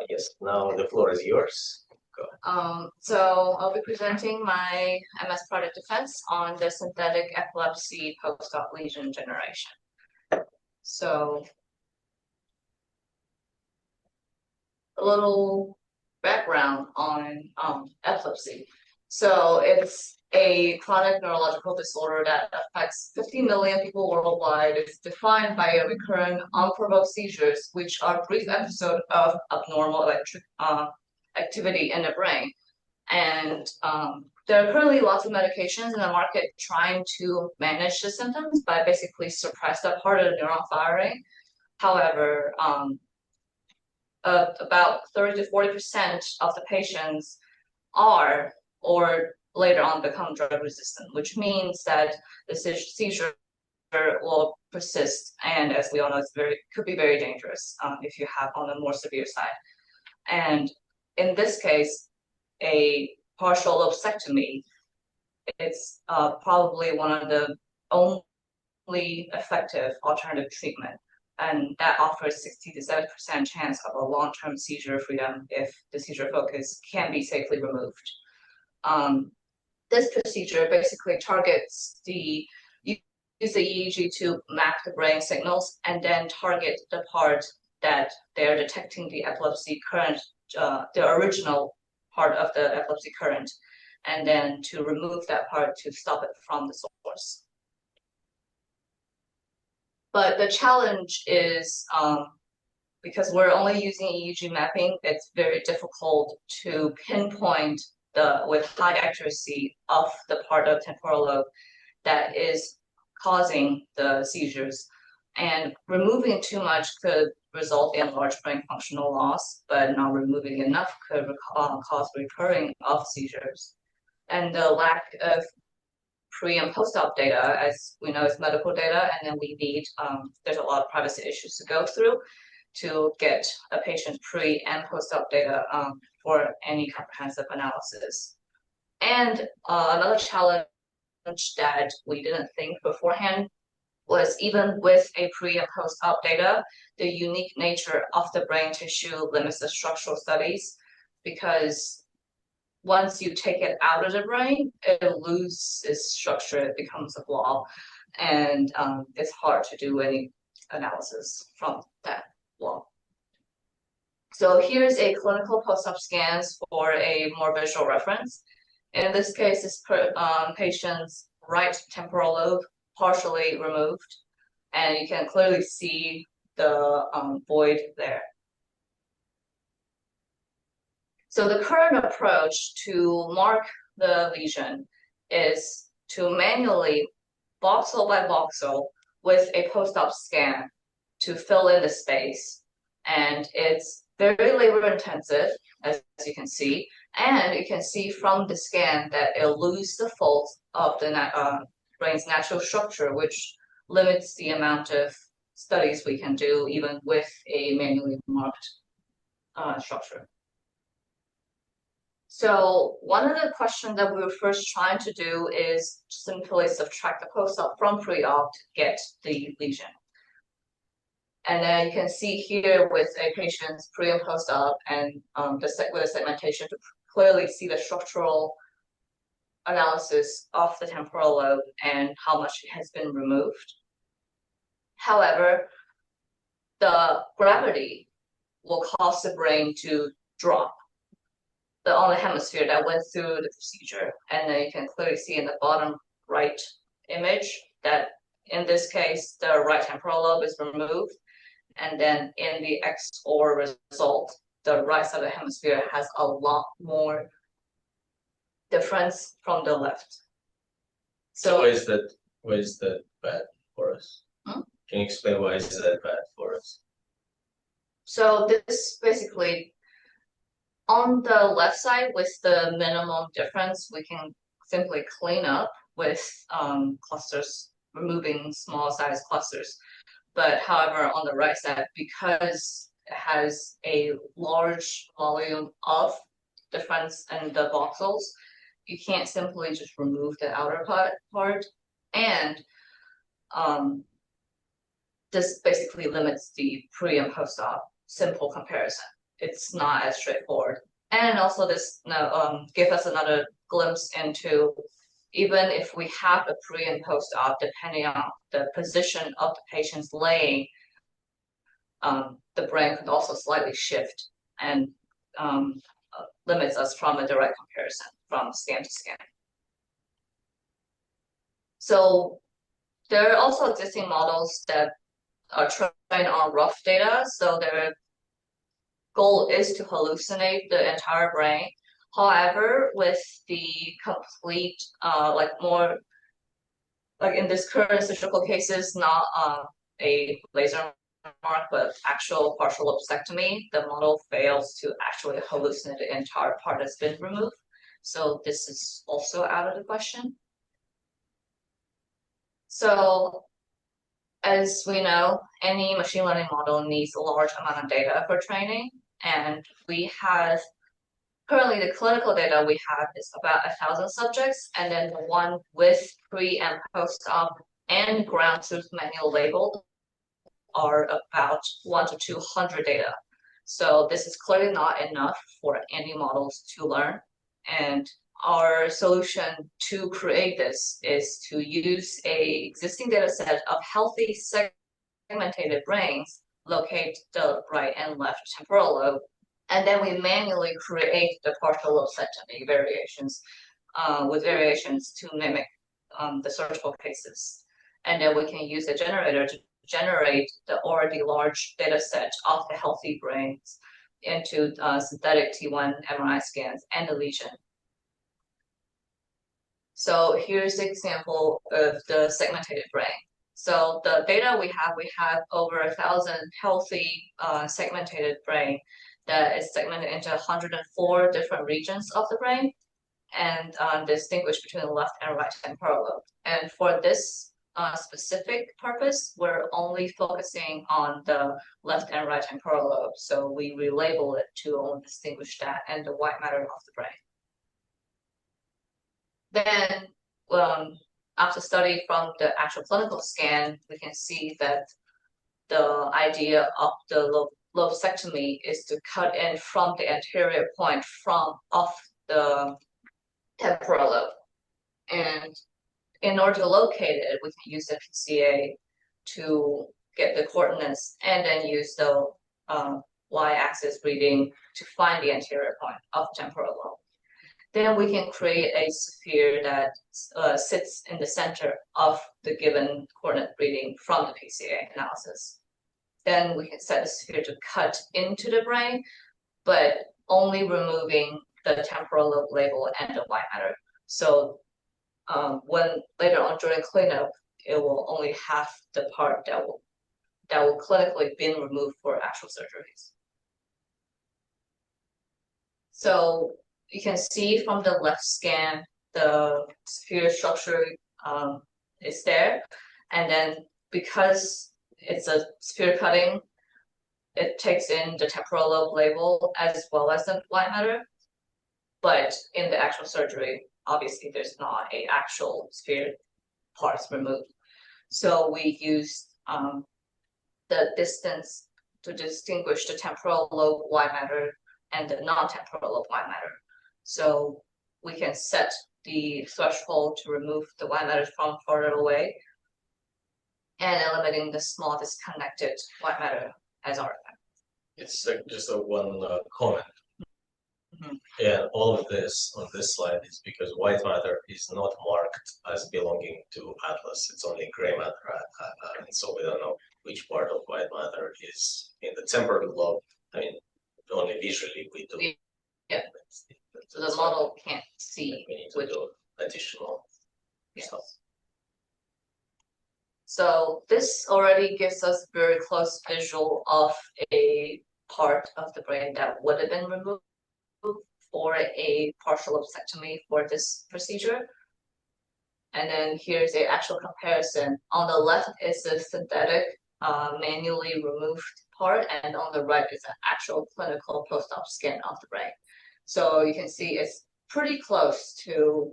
Yes, now the floor is yours. Go ahead. So I'll be presenting my MS project defense on the synthetic epilepsy post-op lesion generation. So a little background on epilepsy. So it's a chronic neurological disorder that affects 50 million people worldwide. It's defined by a recurrent unprovoked seizures, which are brief episodes of abnormal electric activity in the brain. And there are currently lots of medications in the market trying to manage the symptoms by basically suppress that part of the neuron firing. However, about 30 to 40% of the patients are or later on become drug resistant, which means that the seizure will persist, and as we all know, could be very dangerous if you have on the more severe side. And in this case, a partial lobectomy, it's probably one of the only effective alternative treatment, and that offers 60 to 70% chance of a long-term seizure freedom if the seizure focus can be safely removed. This procedure basically targets use the EEG to map the brain signals and then target the part that they're detecting the epilepsy current, the original part of the epilepsy current, and then to remove that part to stop it from the source. But the challenge is because we're only using EEG mapping, it's very difficult to pinpoint with high accuracy of the part of temporal lobe that is causing the seizures. And removing too much could result in large brain functional loss, but not removing enough could cause recurring of seizures. And the lack of pre and post-op data, as we know, is medical data, and then we need, there's a lot of privacy issues to go through to get a patient's pre and post-op data for any comprehensive analysis. And another challenge that we didn't think beforehand was even with a pre and post-op data, the unique nature of the brain tissue limits the structural studies, because once you take it out of the brain, it loses its structure, it becomes a blob, and it's hard to do any analysis from that blob. So here's a clinical post-op scans for a more visual reference. In this case, this patient's right temporal lobe partially removed, and you can clearly see the void there. So the current approach to mark the lesion is to manually voxel by voxel with a post-op scan to fill in the space. And it's very labor intensive, as you can see. And you can see from the scan that it'll lose the fault of the brain's natural structure, which limits the amount of studies we can do even with a manually marked structure. So one of the questions that we were first trying to do is simply subtract the post-op from pre-op to get the lesion. And then you can see here with a patient's pre and post-op and with the segmentation to clearly see the structural analysis of the temporal lobe and how much has been removed. However, the gravity will cause the brain to drop the only hemisphere that went through the procedure. And then you can clearly see in the bottom right image that in this case, the right temporal lobe is removed. And then in the XOR result, the right side of the hemisphere has a lot more difference from the left. So why is that bad for us? Hmm? Can you explain why is that bad for us? So this basically, on the left side with the minimum difference, we can simply clean up with clusters, removing small size clusters. But however, on the right side, because it has a large volume of difference in the voxels, you can't simply just remove the outer part. And this basically limits the pre and post-op simple comparison. it's not as straightforward. And also this give us another glimpse into even if we have a pre and post-op, depending on the position of the patient's laying, the brain could also slightly shift and limits us from a direct comparison from scan to scan. So there are also existing models that are trained on rough data. So their goal is to hallucinate the entire brain. However, with the complete, more like in this current surgical cases, not a laser mark, but actual partial lobectomy, the model fails to actually hallucinate the entire part that's been removed. So this is also out of the question. So as we know, any machine learning model needs a large amount of data for training. And we have, currently the clinical data we have is about 1,000 subjects, and then the one with pre and post-op and ground truth manual labeled are about 1 to 200 data. So this is clearly not enough for any models to learn. And our solution to create this is to use a existing data set of healthy segmented brains, locate the right and left temporal lobe, and then we manually create the partial lobectomy variations with variations to mimic the surgical cases. And then we can use a generator to generate the already large data set of the healthy brains into synthetic T1 MRI scans and the lesion. So here's the example of the segmented brain. So the data we have over 1,000 healthy segmented brain that is segmented into 104 different regions of the brain and distinguished between the left and right temporal lobe. And for this specific purpose, we're only focusing on the left and right temporal lobe. So we relabel it to only distinguish that and the white matter of the brain. Then, after study from the actual clinical scan, we can see that the idea of the lobectomy is to cut in from the anterior point of the temporal lobe. And in order to locate it, we can use the PCA to get the coordinates and then use the y-axis reading to find the anterior point of the temporal lobe. Then we can create a sphere that sits in the center of the given coordinate reading from the PCA analysis. Then we can set the sphere to cut into the brain, but only removing the temporal lobe label and the white matter. So when later on during cleanup, it will only have the part that will clinically been removed for actual surgeries. So you can see from the left scan, the sphere structure is there. And then because it's a sphere cutting, it takes in the temporal lobe label as well as the white matter. But in the actual surgery, obviously there's not an actual sphere parts removed. So we use the distance to distinguish the temporal lobe white matter and the non-temporal lobe white matter. So we can set the threshold to remove the white matter from further away and eliminating the small disconnected white matter as artifact. It's just one comment. Yeah, all of this on this slide is because white matter is not marked as belonging to atlas. It's only gray matter, and so we don't know which part of white matter is in the temporal lobe. I mean, only visually we do. Yeah. So the model can't see. We need to do additional stuff. So this already gives us very close visual of a part of the brain that would have been removed for a partial lobectomy for this procedure. And then here's the actual comparison. On the left is the synthetic manually removed part, and on the right is an actual clinical post-op scan of the brain. So you can see it's pretty close to,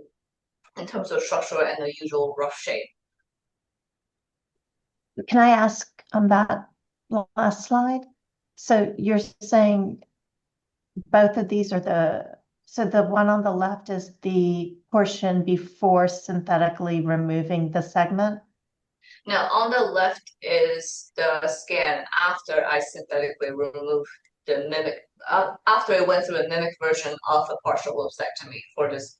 in terms of structure and the usual rough shape. Can I ask on that last slide? So you're saying both of these are so the one on the left is the portion before synthetically removing the segment? Now, on the left is the scan after I synthetically removed the mimic, after it went through a mimic version of a partial lobectomy for this.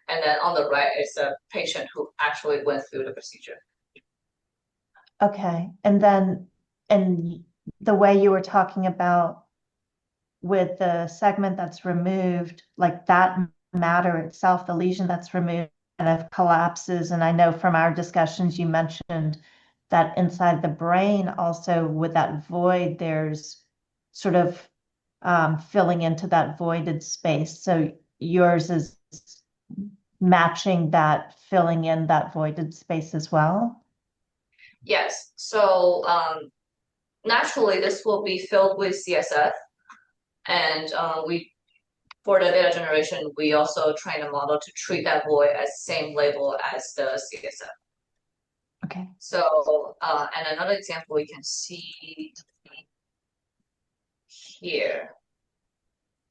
And then on the right is a patient who actually went through the procedure. Okay. And the way you were talking about with the segment that's removed, like that matter itself, the lesion that's removed kind of collapses. And I know from our discussions, you mentioned that inside the brain also with that void, there's sort of filling into that voided space. So yours is matching that, filling in that voided space as well? Yes. So naturally, this will be filled with CSF. And for the data generation, we also train a model to treat that void as same label as the CSF. Okay. So, and another example we can see here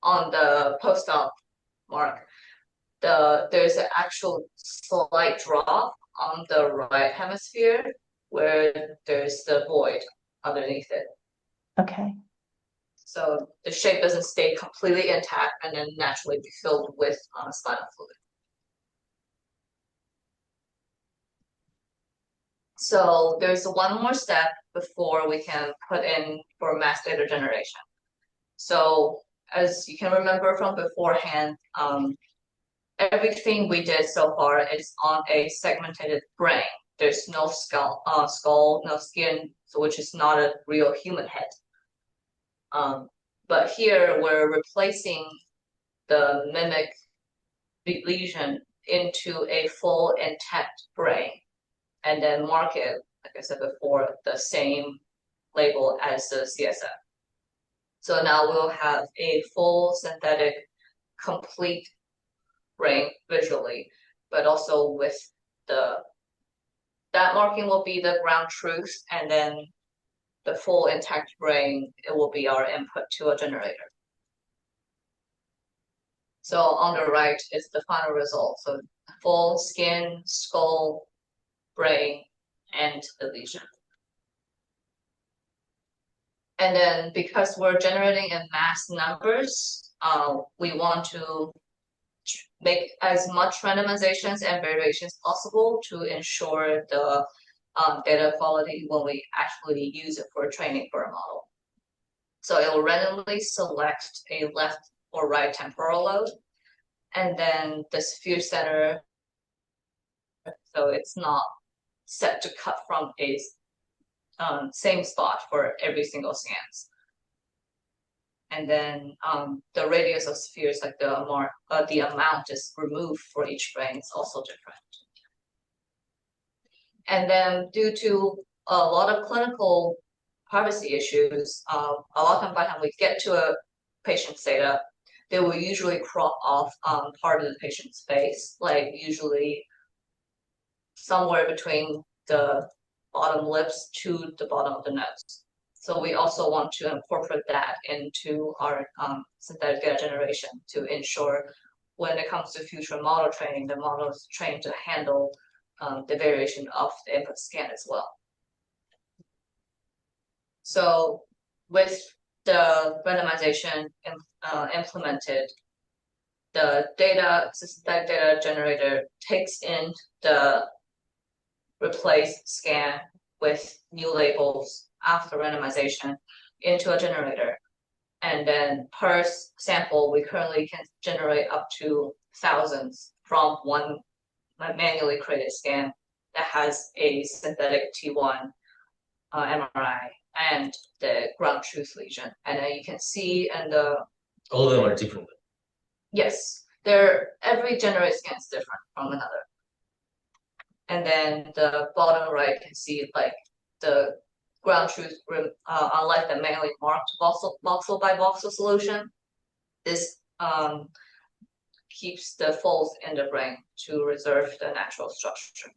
on the post-op mark, there's an actual slight drop on the right hemisphere where there's the void underneath it. Okay. So the shape doesn't stay completely intact and then naturally be filled with spinal fluid. So there's one more step before we can put in for mass data generation. So as you can remember from beforehand, everything we did so far is on a segmented brain. There's no skull, no skin, so which is not a real human head. But here we're replacing the mimic lesion into a full intact brain and then mark it, like I said before, the same label as the CSF. So now we'll have a full synthetic, complete brain visually, but also with that marking will be the ground truth, and then the full intact brain, it will be our input to a generator. So on the right is the final result. So full skin, skull, brain, and the lesion. And then because we're generating in mass numbers, we want to make as much randomizations and variations possible to ensure the data quality when we actually use it for training for a model. So it will randomly select a left or right temporal lobe, and then the sphere center, so it's not set to cut from a same spot for every single scans. And then the radius of spheres, like the amount is removed for each brain, is also different. And then due to a lot of clinical privacy issues, a lot of time by the time we get to a patient's data, they will usually crop off part of the patient's face, like usually somewhere between the bottom lips to the bottom of the nose. So we also want to incorporate that into our synthetic data generation to ensure when it comes to future model training, the model is trained to handle the variation of the input scan as well. So with the randomization implemented, the synthetic data generator takes in the replaced scan with new labels after randomization into a generator. And then per sample, we currently can generate up to thousands from one manually created scan that has a synthetic T1 MRI and the ground truth lesion. And then you can see and all of them are different. Yes, every generated scan is different from another. And then the bottom right can see like the ground truth, unlike the manually marked voxel by voxel solution, this keeps the folds in the brain to reserve the natural structure.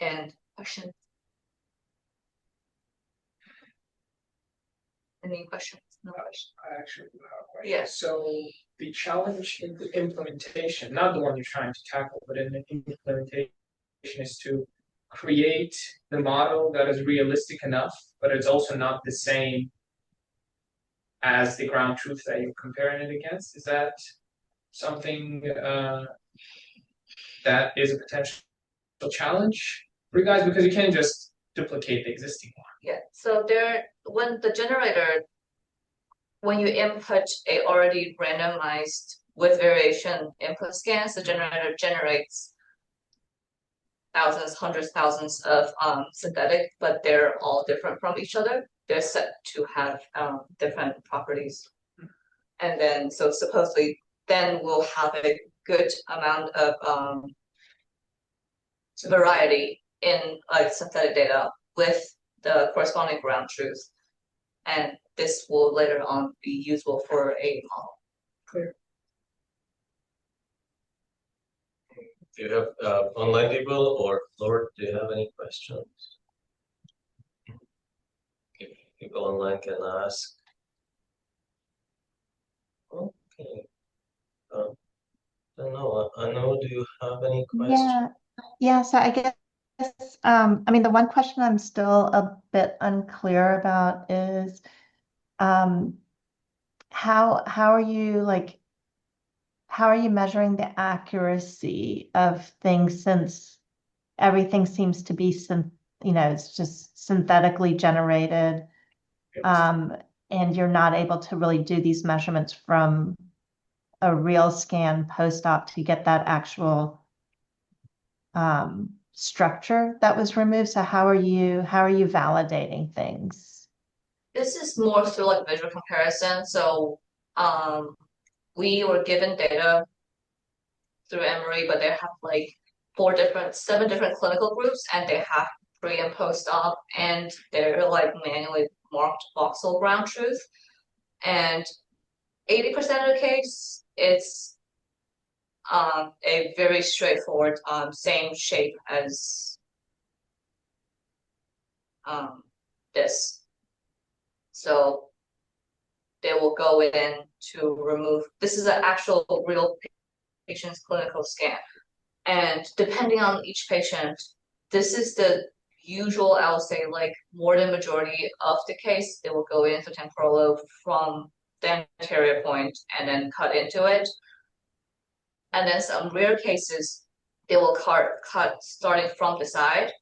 And question. Any questions? No questions. I actually do have a question. Yeah. So the challenge in the implementation, not the one you're trying to tackle, but in the implementation is to create the model that is realistic enough, but it's also not the same as the ground truth that you're comparing it against. Is that something that is a potential challenge for you guys? Because you can't just duplicate the existing one. Yeah. So when you input a already randomized with variation input scans, the generator generates thousands, hundreds, thousands of synthetic, but they're all different from each other. They're set to have different properties. And then, so supposedly, then we'll have a good amount of variety in like synthetic data with the corresponding ground truth. And this will later on be useful for a model. Clear. Do you have online people or Lord, do you have any questions? If people online can ask. Okay. I don't know. Anu, do you have any questions? Yeah. So I guess, I mean, the one question I'm still a bit unclear about is, how are you measuring the accuracy of things, since everything seems to be it's just synthetically generated, and you're not able to really do these measurements from a real scan post-op to get that actual structure that was removed. So how are you validating things? This is more through like visual comparison. So we were given data through Emory, but they have like 7 different clinical groups, and they have pre and post-op, and they're like manually marked voxel ground truth. And 80% of the case, it's a very straightforward, same shape as this. So they will go in to remove, this is an actual real patient's clinical scan. And depending on each patient, this is the usual, I would say, like more than majority of the case, they will go into temporal lobe from the anterior point and then cut into it. And then some rare cases, they will cut starting from the side.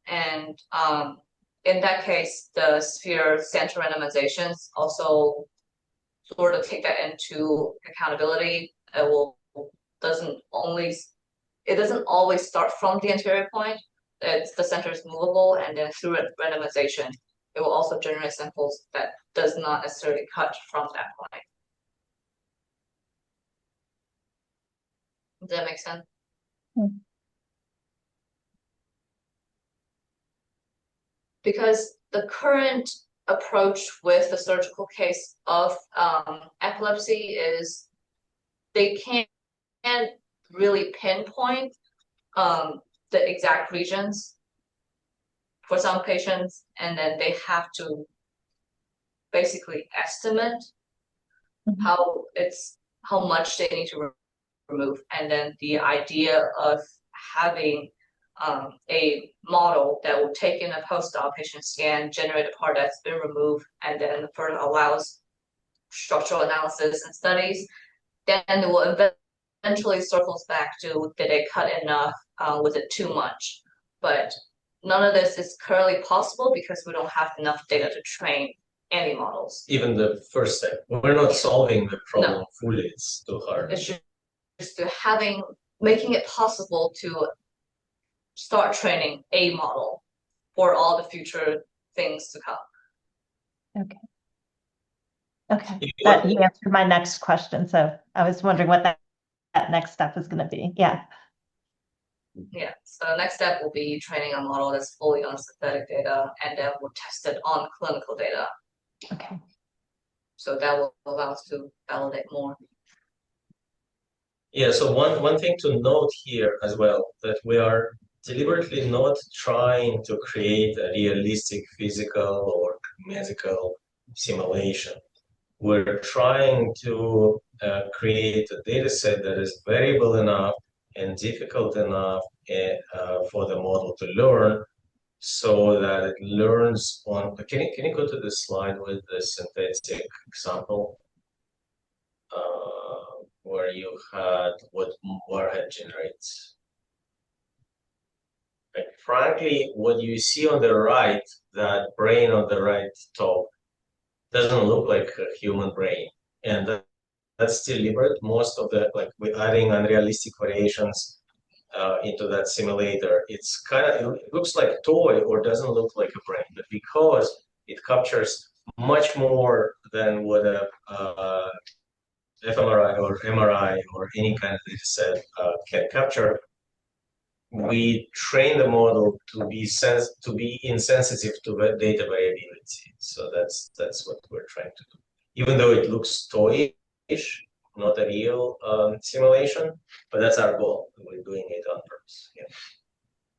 And in that case, the sphere center randomizations also sort of take that into accountability. It doesn't always start from the anterior point. The center is movable, and then through randomization, it will also generate samples that does not necessarily cut from that point. Does that make sense? Because the current approach with the surgical case of epilepsy is they can't really pinpoint the exact regions for some patients, and then they have to basically estimate how much they need to remove. And then the idea of having a model that will take in a post-op patient scan, generate a part that's been removed, and then further allows structural analysis and studies, then it will eventually circles back to, did they cut enough? Was it too much? But none of this is currently possible because we don't have enough data to train any models. Even the first step, we're not solving the problem fully. It's too hard. It's just to making it possible to start training a model for all the future things to come. Okay. That you answered my next question. So I was wondering what that next step is going to be. Yeah. So the next step will be training a model that's fully on synthetic data, and then we'll test it on clinical data. Okay. So that will allow us to validate more. Yeah, so one thing to note here as well, that we are deliberately not trying to create a realistic physical or medical simulation. We're trying to create a data set that is variable enough and difficult enough for the model to learn, so that it learns on. Can you go to the slide with the synthetic example, where you had what warhead generates? Like, frankly, what you see on the right, that brain on the right top, doesn't look like a human brain, and that's deliberate. Most of the, like, we're adding unrealistic variations into that simulator. It's kind of, it looks like a toy or doesn't look like a brain, but because it captures much more than what a fMRI or MRI or any kind of data set can capture, we train the model to be insensitive to the data variability. So that's what we're trying to do. Even though it looks toyish, not a real simulation, but that's our goal. We're doing it on purpose. Yeah.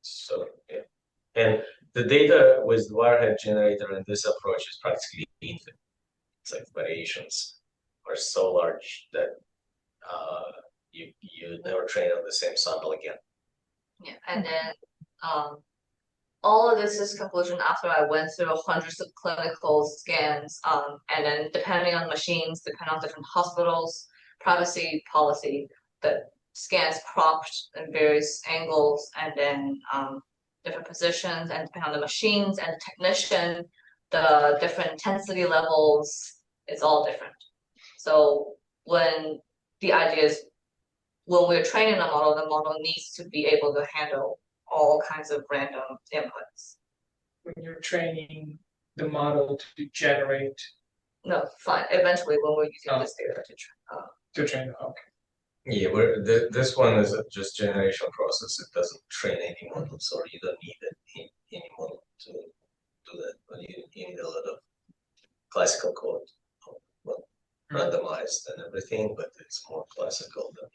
So yeah, and the data with the warhead generator and this approach is practically infinite. It's like variations are so large that you never train on the same sample again. Yeah, and then all of this is conclusion after I went through hundreds of clinical scans, and then depending on machines, depending on different hospitals, privacy policy, the scans cropped in various angles, and then different positions, and depending on the machines and the technician, the different intensity levels, it's all different. So when the idea is, when we're training a model, the model needs to be able to handle all kinds of random inputs. When you're training the model to generate. No, fine. Eventually, when we're using this data to train. Okay. Yeah, this one is a just generation process. It doesn't train any models, or you don't need any model to do that. But you need a lot of classical code, well, randomized and everything, but it's more classical than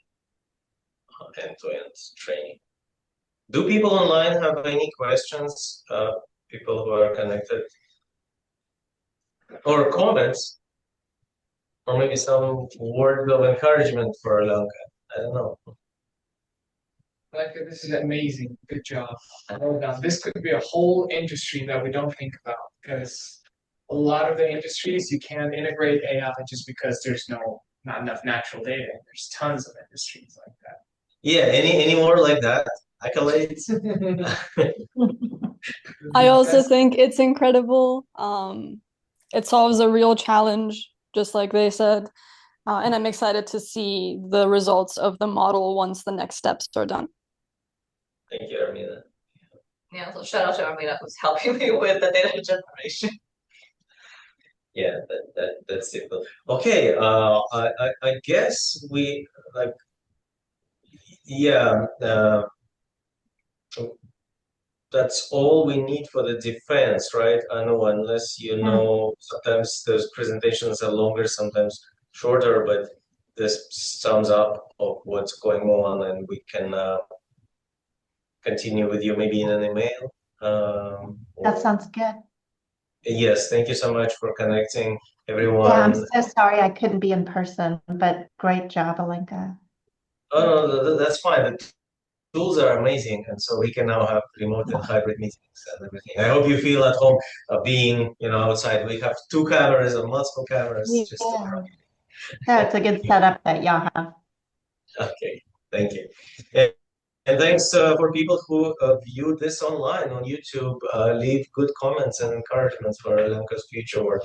end-to-end training. Do people online have any questions? People who are connected, or comments, or maybe some words of encouragement for Alenka. I don't know. Like, this is amazing. Good job. Well done. This could be a whole industry that we don't think about, because a lot of the industries you can't integrate AI just because there's not enough natural data. There's tons of industries like that. Yeah, any more like that? Accolades. I also think it's incredible. It solves a real challenge, just like they said. And I'm excited to see the results of the model once the next steps are done. Thank you, Armina. Yeah, so shout out to Armina, who's helping me with the data generation. Yeah, that's it. Okay, I guess we like, yeah, that's all we need for the defense, right? I know, unless you know, sometimes those presentations are longer, sometimes shorter, but this sums up of what's going on, and we can continue with you maybe in an email. That sounds good. Yes, thank you so much for connecting, everyone. Yeah, I'm so sorry I couldn't be in person, but great job, Alenka. Oh, no, that's fine. The tools are amazing, and so we can now have remote and hybrid meetings and everything. I hope you feel at home being, outside. We have 2 cameras and multiple cameras. Yeah. Just to... Yeah, it's a good setup that y'all have. Okay, thank you. And thanks for people who viewed this online on YouTube. Leave good comments and encouragements for Alenka's future work.